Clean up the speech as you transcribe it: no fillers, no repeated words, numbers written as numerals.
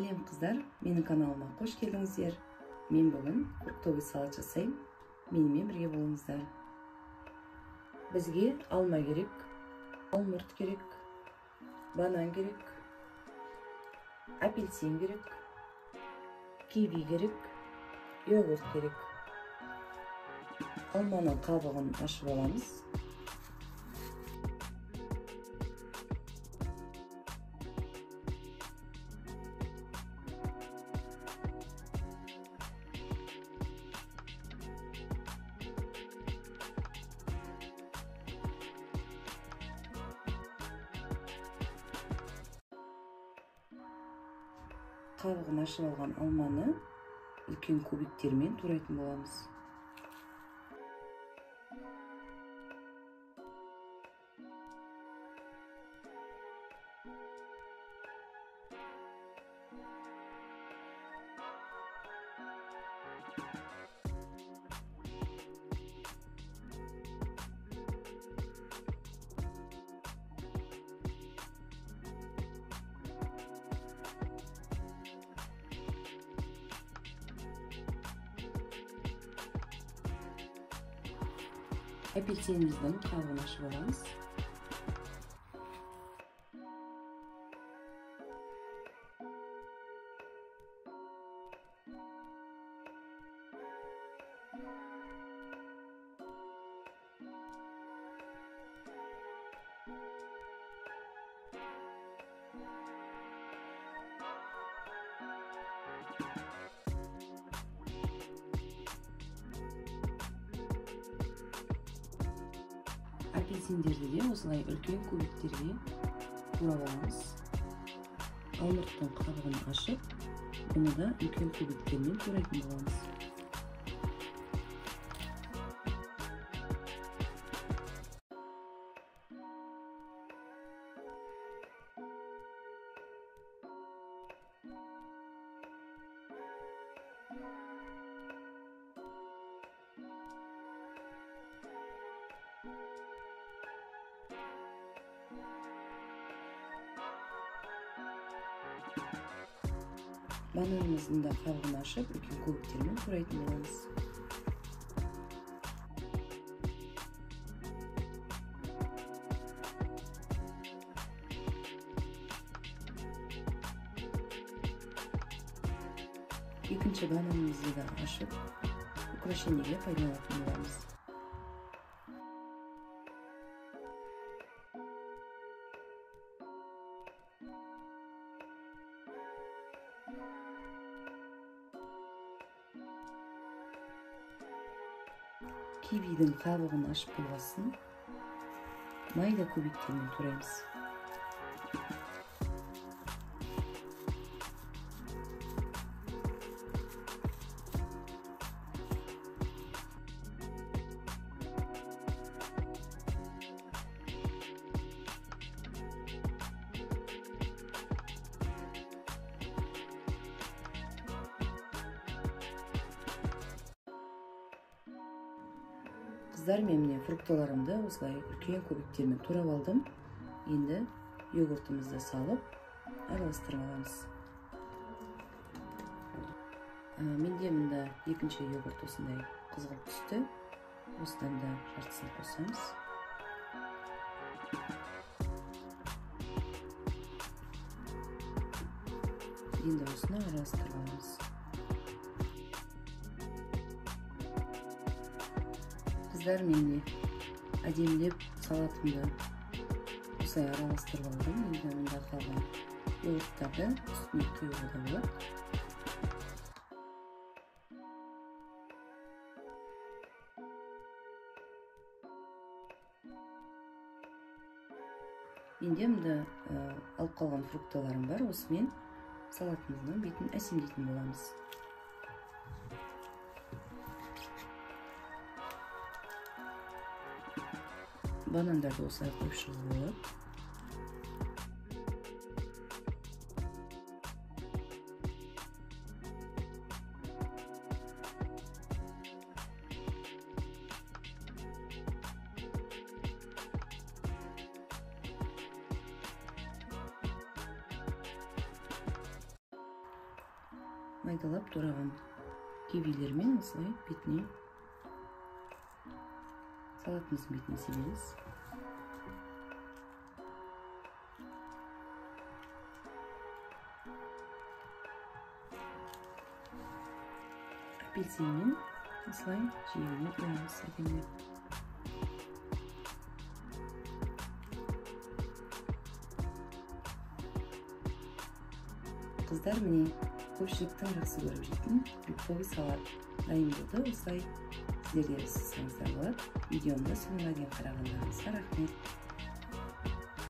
Салем қыздар, менің каналыма қош келдіңіздер. Мен бүгін фруктовый салат жасаймын. Менімен бірге болыңыздар. Бізге алма керек, алмұрт керек, банан керек, апельсин керек, киви керек, йогурт керек. Алманың қабығын ашып аламыз. Қабығын ашып алған алманы үлкен кубиктермен турайтын боламыз. Апельсиніміздің қабығын ашып аламыз. Апельсиндерді де осылай үлкен кубиктерге турап аламыз. Алмұрттың қабығын ашып, бұны да үлкен кубиктермен турайтын боламыз. Бананымыздың да қабығын ашып, үлкен кубиктермен турайтын боламыз. Екінші бананымызды да ашып, украшениеге пайдаланатын боламыз. Кивидің қабығын ашып болғасын, майда кубиктермен тураймыз. Қыздар, мен міне фруктыларымды осылай үлкен кубиктермен турап алдым. Енді йогуртымызды салып, араластырып аламыз. Менде мында екінші йогурт осындай қызғылт түсті. Осыдан да жартысын қосамыз. Енді осыны араластырып аламыз. Қыздар, мен әдемілеп салатымды осылай араластырып алдым. Енді мұнда қалған йогурттарды үстіне құюға да болады. Менде мұнда алып қалған фруктыларым бар. Осымен салатымыздың бетін әсемдейтін боламыз. Банандарды осылай қойып шығуға болады. майдалап турабын. Кивилермен осылай бетіне салатымыздың бетіне себеріз. Апельсинмен осылай жиегіне құямыз әдемілеп. Қыздар, міне көпшіліктің жақсы көріп жүрген фруктовый салат дайын болды. Осылай сіздер де жасасаңыздар болады. Видеомды соңына дейін қарағандарыңызға рахмет.